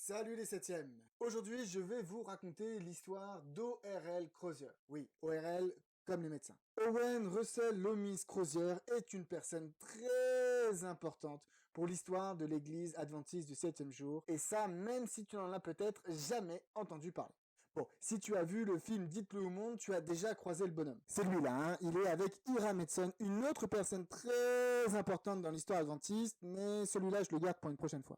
Salut les septièmes. Aujourd'hui, je vais vous raconter l'histoire d'O.R.L. Crozier. Oui, O.R.L. comme les médecins. Owen Russell Loomis Crozier est une personne très importante pour l'histoire de l'église adventiste du 7e jour, et ça même si tu n'en as peut-être jamais entendu parler. Bon, si tu as vu le film Dites-le au monde, tu as déjà croisé le bonhomme. C'est lui-là, hein. Il est avec Hiram Edson, une autre personne très importante dans l'histoire adventiste, mais celui-là, je le garde pour une prochaine fois.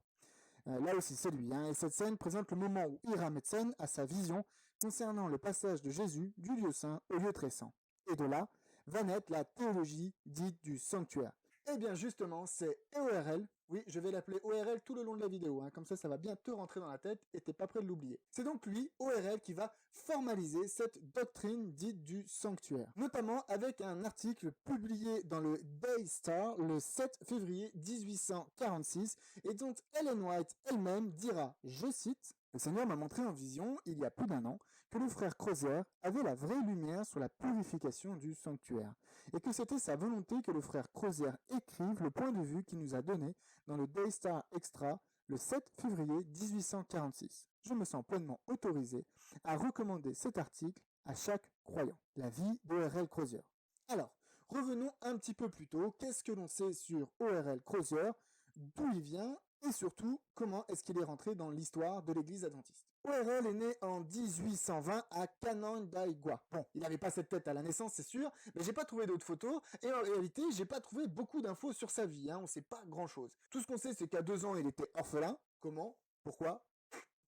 Là aussi, c'est lui, hein. Et cette scène présente le moment où Hiram Edson a sa vision concernant le passage de Jésus du lieu saint au lieu très saint. Et de là va naître la théologie dite du sanctuaire. Eh bien justement, c'est O.R.L. Oui, je vais l'appeler O.R.L. tout le long de la vidéo, hein. Comme ça va bien te rentrer dans la tête et t'es pas prêt de l'oublier. C'est donc lui, O.R.L., qui va formaliser cette doctrine dite du sanctuaire, notamment avec un article publié dans le Day Star le 7 février 1846 et dont Ellen White elle-même dira, je cite, « Le Seigneur m'a montré en vision, il y a plus d'1 an, que le frère Crozier avait la vraie lumière sur la purification du sanctuaire, et que c'était sa volonté que le frère Crozier écrive le point de vue qu'il nous a donné dans le Daystar Extra le 7 février 1846. Je me sens pleinement autorisé à recommander cet article à chaque croyant. La vie d'O.R.L. Crozier. Alors, revenons un petit peu plus tôt. Qu'est-ce que l'on sait sur O.R.L. Crozier, d'où il vient et surtout, comment est-ce qu'il est rentré dans l'histoire de l'église adventiste. O.R.L. est né en 1820 à Canandaigua. Bon, il n'avait pas cette tête à la naissance, c'est sûr, mais j'ai pas trouvé d'autres photos, et en réalité, j'ai pas trouvé beaucoup d'infos sur sa vie, hein, on sait pas grand-chose. Tout ce qu'on sait, c'est qu'à 2 ans, il était orphelin. Comment? Pourquoi?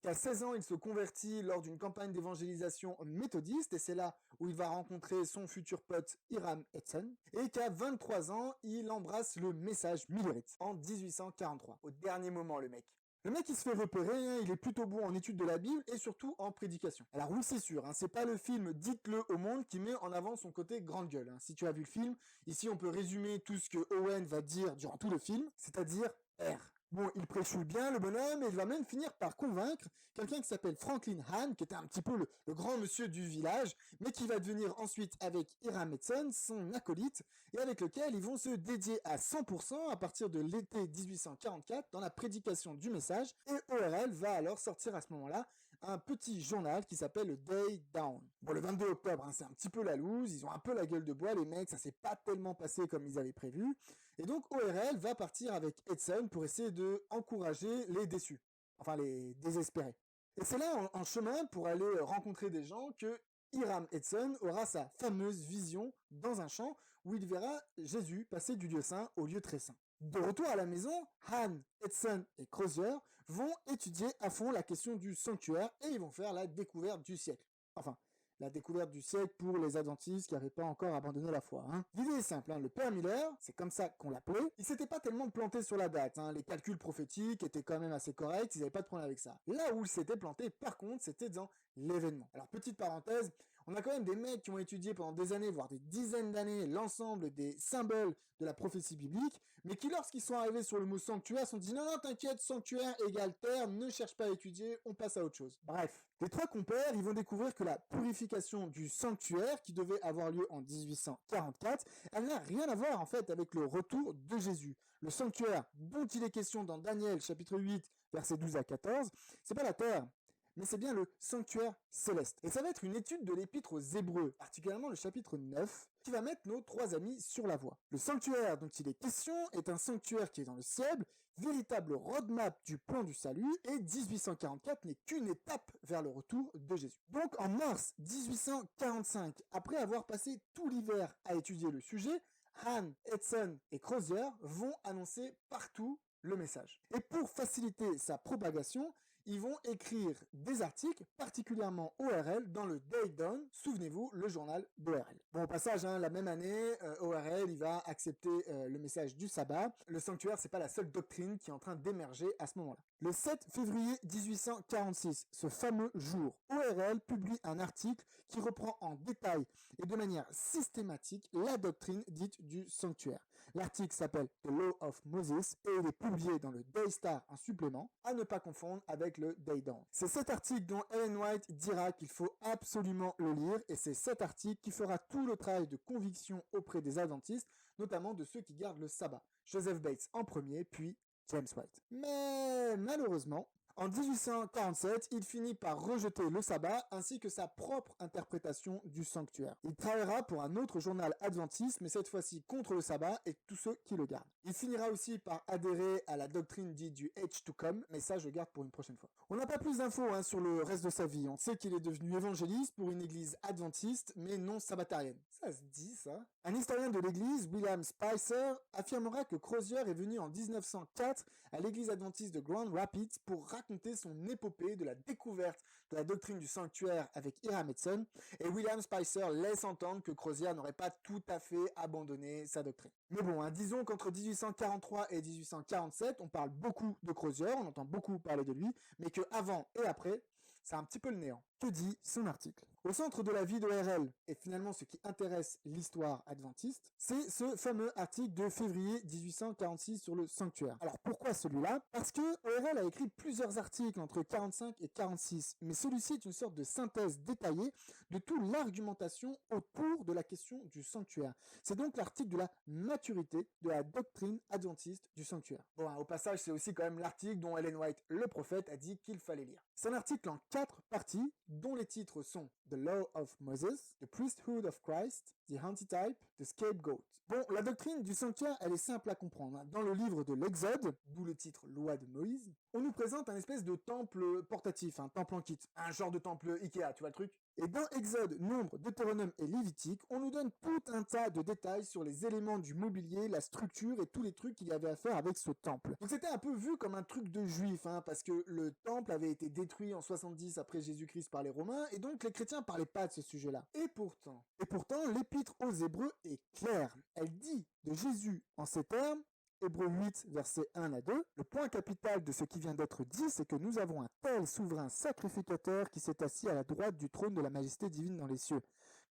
Qu'à 16 ans, il se convertit lors d'une campagne d'évangélisation méthodiste, et c'est là où il va rencontrer son futur pote Hiram Edson, et qu'à 23 ans, il embrasse le message millérite, en 1843. Au dernier moment, le mec. Le mec, il se fait repérer, hein, il est plutôt bon en études de la Bible et surtout en prédication. Alors oui, c'est sûr, hein, c'est pas le film Dites-le au monde qui met en avant son côté grande gueule. Hein. Si tu as vu le film, ici on peut résumer tout ce que Owen va dire durant tout le film, c'est-à-dire R. Bon, il préchoue bien le bonhomme et il va même finir par convaincre quelqu'un qui s'appelle Franklin Hahn, qui était un petit peu le grand monsieur du village, mais qui va devenir ensuite avec Hiram Edson son acolyte et avec lequel ils vont se dédier à 100% à partir de l'été 1844 dans la prédication du message. Et O.R.L. va alors sortir à ce moment-là un petit journal qui s'appelle le Day Down. Bon, le 22 octobre, hein, c'est un petit peu la loose, ils ont un peu la gueule de bois, les mecs, ça s'est pas tellement passé comme ils avaient prévu. Et donc O.R.L. va partir avec Edson pour essayer de encourager les déçus, enfin les désespérés. Et c'est là, en chemin, pour aller rencontrer des gens, que Hiram Edson aura sa fameuse vision dans un champ où il verra Jésus passer du lieu saint au lieu très saint. De retour à la maison, Hahn, Edson et Crozier vont étudier à fond la question du sanctuaire et ils vont faire la découverte du siècle. Enfin, la découverte du siècle pour les adventistes qui n'avaient pas encore abandonné la foi. Hein. L'idée est simple, hein. Le père Miller, c'est comme ça qu'on l'appelait, il s'était pas tellement planté sur la date, hein. Les calculs prophétiques étaient quand même assez corrects, ils n'avaient pas de problème avec ça. Là où il s'était planté, par contre, c'était dans l'événement. Alors, petite parenthèse, on a quand même des mecs qui ont étudié pendant des années, voire des dizaines d'années, l'ensemble des symboles de la prophétie biblique, mais qui, lorsqu'ils sont arrivés sur le mot sanctuaire, se sont dit non, non, t'inquiète, sanctuaire égale terre, ne cherche pas à étudier, on passe à autre chose. Bref, les trois compères, ils vont découvrir que la purification du sanctuaire, qui devait avoir lieu en 1844, elle n'a rien à voir en fait avec le retour de Jésus. Le sanctuaire dont il est question dans Daniel chapitre 8, versets 12 à 14, c'est pas la terre, mais c'est bien le sanctuaire céleste. Et ça va être une étude de l'épître aux Hébreux, particulièrement le chapitre 9, qui va mettre nos trois amis sur la voie. Le sanctuaire dont il est question est un sanctuaire qui est dans le ciel, véritable roadmap du plan du salut, et 1844 n'est qu'une étape vers le retour de Jésus. Donc en mars 1845, après avoir passé tout l'hiver à étudier le sujet, Hahn, Edson et Crozier vont annoncer partout le message. Et pour faciliter sa propagation, ils vont écrire des articles, particulièrement O.R.L., dans le Day Dawn, souvenez-vous, le journal d'O.R.L. Bon, au passage, hein, la même année, O.R.L., il va accepter le message du sabbat. Le sanctuaire, c'est pas la seule doctrine qui est en train d'émerger à ce moment-là. Le 7 février 1846, ce fameux jour, O.R.L. publie un article qui reprend en détail et de manière systématique la doctrine dite du sanctuaire. L'article s'appelle The Law of Moses et il est publié dans le Daystar en supplément, à ne pas confondre avec le Day Dawn. C'est cet article dont Ellen White dira qu'il faut absolument le lire et c'est cet article qui fera tout le travail de conviction auprès des adventistes, notamment de ceux qui gardent le sabbat. Joseph Bates en premier, puis James White. Mais malheureusement, En 1847, il finit par rejeter le sabbat ainsi que sa propre interprétation du sanctuaire. Il travaillera pour un autre journal adventiste, mais cette fois-ci contre le sabbat et tous ceux qui le gardent. Il finira aussi par adhérer à la doctrine dite du Age to Come, mais ça je garde pour une prochaine fois. On n'a pas plus d'infos sur le reste de sa vie. On sait qu'il est devenu évangéliste pour une église adventiste, mais non sabbatarienne. Ça se dit ça? Un historien de l'église, William Spicer, affirmera que Crozier est venu en 1904 à l'église adventiste de Grand Rapids pour raconter son épopée de la découverte de la doctrine du sanctuaire avec Hiram Edson, et William Spicer laisse entendre que Crozier n'aurait pas tout à fait abandonné sa doctrine. Mais bon, disons qu'entre 1843 et 1847, on parle beaucoup de Crozier, on entend beaucoup parler de lui, mais que avant et après, c'est un petit peu le néant. Que dit son article? Au centre de la vie d'ORL, et finalement ce qui intéresse l'histoire adventiste, c'est ce fameux article de février 1846 sur le sanctuaire. Alors pourquoi celui-là? Parce que ORL a écrit plusieurs articles entre 45 et 46, mais celui-ci est une sorte de synthèse détaillée de toute l'argumentation autour de la question du sanctuaire. C'est donc l'article de la maturité de la doctrine adventiste du sanctuaire. Bon, au passage, c'est aussi quand même l'article dont Ellen White, le prophète, a dit qu'il fallait lire. C'est un article en 4 parties, dont les titres sont The Law of Moses, The Priesthood of Christ, The Antitype, The Scapegoat. Bon, la doctrine du sanctuaire, elle est simple à comprendre. Dans le livre de l'Exode, d'où le titre Loi de Moïse, on nous présente un espèce de temple portatif, un temple en kit, un genre de temple Ikea, tu vois le truc? Et dans Exode, Nombre, Deutéronome et Lévitique, on nous donne tout un tas de détails sur les éléments du mobilier, la structure et tous les trucs qu'il y avait à faire avec ce temple. Donc c'était un peu vu comme un truc de juif, parce que le temple avait été détruit en 70 après Jésus-Christ par les Romains, et donc les chrétiens parlaient pas de ce sujet-là. Et pourtant, l'épître aux Hébreux est claire. Elle dit de Jésus en ces termes, Hébreux 8, versets 1 à 2, le point capital de ce qui vient d'être dit, c'est que nous avons un tel souverain sacrificateur qui s'est assis à la droite du trône de la majesté divine dans les cieux,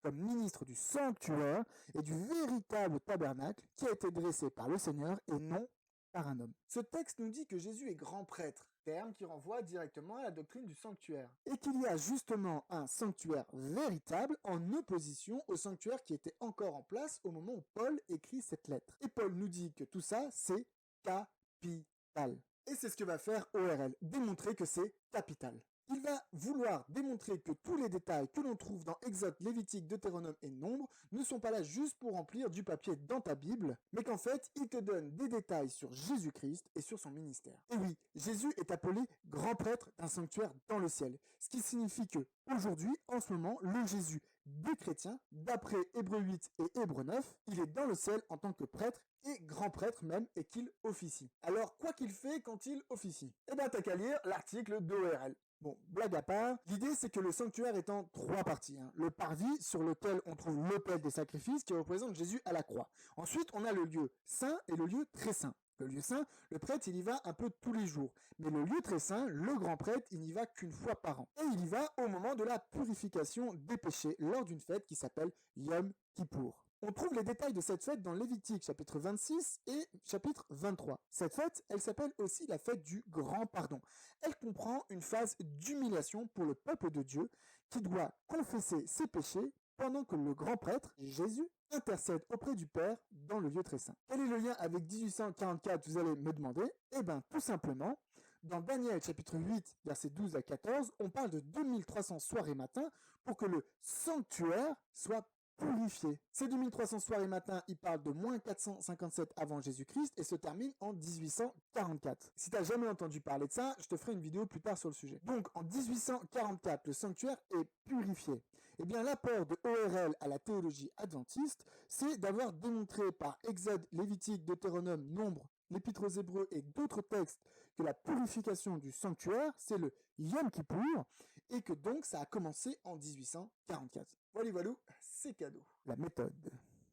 comme ministre du sanctuaire et du véritable tabernacle qui a été dressé par le Seigneur et non par un homme. Ce texte nous dit que Jésus est grand prêtre, terme qui renvoie directement à la doctrine du sanctuaire, et qu'il y a justement un sanctuaire véritable en opposition au sanctuaire qui était encore en place au moment où Paul écrit cette lettre. Et Paul nous dit que tout ça, c'est capital. Et c'est ce que va faire ORL, démontrer que c'est capital. Il va vouloir démontrer que tous les détails que l'on trouve dans Exode, Lévitique, Deutéronome et Nombre ne sont pas là juste pour remplir du papier dans ta Bible, mais qu'en fait, il te donne des détails sur Jésus-Christ et sur son ministère. Et oui, Jésus est appelé grand prêtre d'un sanctuaire dans le ciel, ce qui signifie que, aujourd'hui, en ce moment, le Jésus des chrétiens, d'après Hébreux 8 et Hébreux 9, il est dans le ciel en tant que prêtre et grand prêtre même, et qu'il officie. Alors, quoi qu'il fait quand il officie? Eh ben, t'as qu'à lire l'article d'ORL. Bon, blague à part, l'idée c'est que le sanctuaire est en 3 parties. Le parvis sur lequel on trouve l'autel des sacrifices qui représente Jésus à la croix. Ensuite, on a le lieu saint et le lieu très saint. Le lieu saint, le prêtre, il y va un peu tous les jours. Mais le lieu très saint, le grand prêtre, il n'y va qu'une fois par an. Et il y va au moment de la purification des péchés, lors d'une fête qui s'appelle Yom Kippour. On trouve les détails de cette fête dans Lévitique chapitre 26 et chapitre 23. Cette fête, elle s'appelle aussi la fête du grand pardon. Elle comprend une phase d'humiliation pour le peuple de Dieu qui doit confesser ses péchés pendant que le grand prêtre, Jésus, intercède auprès du Père dans le lieu très saint. Quel est le lien avec 1844, vous allez me demander? Eh bien, tout simplement, dans Daniel chapitre 8, versets 12 à 14, on parle de 2300 soirs et matins pour que le sanctuaire soit purifié. Ces 2300 soirs et matins, ils parlent de moins 457 avant Jésus-Christ et se terminent en 1844. Si t'as jamais entendu parler de ça, je te ferai une vidéo plus tard sur le sujet. Donc, en 1844, le sanctuaire est purifié. Eh bien, l'apport de ORL à la théologie adventiste, c'est d'avoir démontré par Exode, Lévitique, Deutéronome, Nombre, l'Épître aux Hébreux et d'autres textes que la purification du sanctuaire, c'est le Yom Kippour, et que donc ça a commencé en 1844. Voilà, c'est cadeau. La méthode.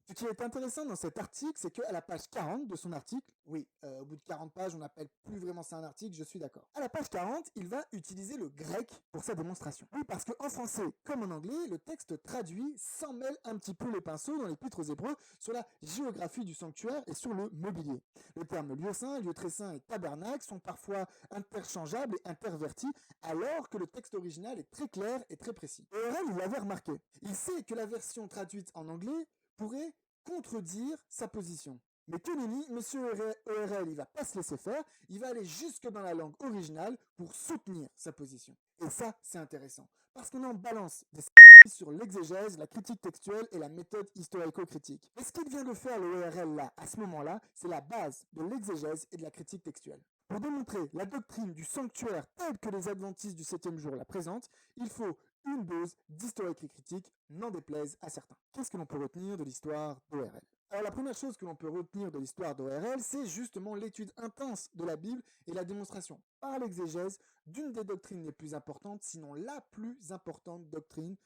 Ce qui est intéressant dans cet article, c'est qu'à la page 40 de son article, oui, au bout de 40 pages, on n'appelle plus vraiment ça un article, je suis d'accord. À la page 40, il va utiliser le grec pour sa démonstration. Oui, parce qu'en français, comme en anglais, le texte traduit s'en mêle un petit peu les pinceaux dans l'Épître aux Hébreux sur la géographie du sanctuaire et sur le mobilier. Le terme lieu saint, lieu très saint et tabernacle sont parfois interchangeables et intervertis, alors que le texte original est très clair et très précis. Et Aurel, il l'avait remarqué. Il sait que la version traduite en anglais pourrait contredire sa position. Mais que nenni, monsieur ORL, il va pas se laisser faire, il va aller jusque dans la langue originale pour soutenir sa position. Et ça, c'est intéressant, parce qu'on en balance des sur l'exégèse, la critique textuelle et la méthode historico-critique. Et ce qu'il vient de faire le ORL là, à ce moment-là, c'est la base de l'exégèse et de la critique textuelle. Pour démontrer la doctrine du sanctuaire telle que les adventistes du 7e jour la présentent, il faut une dose d'historique et critique, n'en déplaise à certains. Qu'est-ce que l'on peut retenir de l'histoire d'ORL ? Alors la première chose que l'on peut retenir de l'histoire d'ORL, c'est justement l'étude intense de la Bible et la démonstration par l'exégèse d'une des doctrines les plus importantes, sinon la plus importante doctrine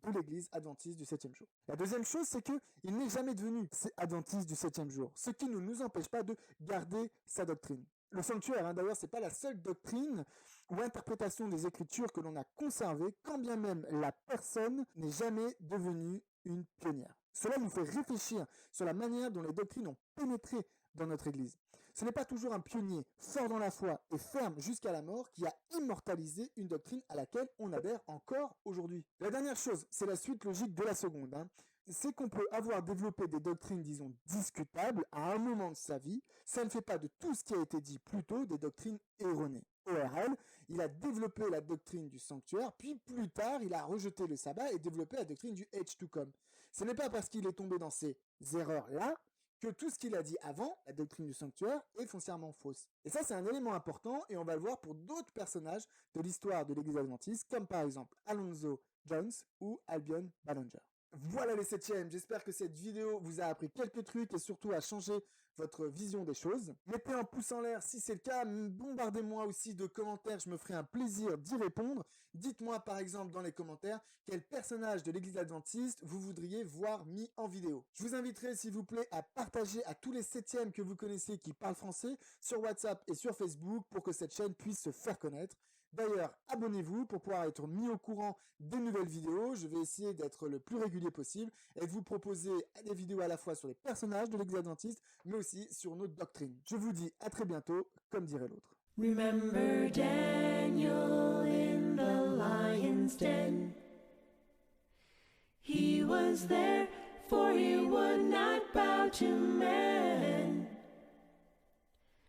de l'église adventiste du 7e jour. La deuxième chose, c'est qu'il n'est jamais devenu adventiste du 7e jour, ce qui ne nous empêche pas de garder sa doctrine. Le sanctuaire, d'ailleurs, c'est pas la seule doctrine ou interprétation des Écritures que l'on a conservée, quand bien même la personne n'est jamais devenue une pionnière. Cela nous fait réfléchir sur la manière dont les doctrines ont pénétré dans notre Église. Ce n'est pas toujours un pionnier fort dans la foi et ferme jusqu'à la mort qui a immortalisé une doctrine à laquelle on adhère encore aujourd'hui. La dernière chose, c'est la suite logique de la seconde. C'est qu'on peut avoir développé des doctrines, disons, discutables à un moment de sa vie. Ça ne fait pas de tout ce qui a été dit plus tôt des doctrines erronées. ORL, il a développé la doctrine du sanctuaire, puis plus tard, il a rejeté le sabbat et développé la doctrine du H2Com. Ce n'est pas parce qu'il est tombé dans ces erreurs-là que tout ce qu'il a dit avant, la doctrine du sanctuaire, est foncièrement fausse. Et ça, c'est un élément important, et on va le voir pour d'autres personnages de l'histoire de l'église adventiste, comme par exemple Alonzo Jones ou Albion Ballinger. Voilà les 7e, j'espère que cette vidéo vous a appris quelques trucs et surtout a changé votre vision des choses. Mettez un pouce en l'air si c'est le cas, bombardez-moi aussi de commentaires, je me ferai un plaisir d'y répondre. Dites-moi par exemple dans les commentaires quel personnage de l'église adventiste vous voudriez voir mis en vidéo. Je vous inviterai s'il vous plaît à partager à tous les 7e que vous connaissez qui parlent français sur WhatsApp et sur Facebook pour que cette chaîne puisse se faire connaître. D'ailleurs, abonnez-vous pour pouvoir être mis au courant des nouvelles vidéos. Je vais essayer d'être le plus régulier possible et de vous proposer des vidéos à la fois sur les personnages de l'église adventiste, mais aussi sur nos doctrines. Je vous dis à très bientôt, comme dirait l'autre. Remember Daniel in the lion's den. He was there, for he would not bow to man.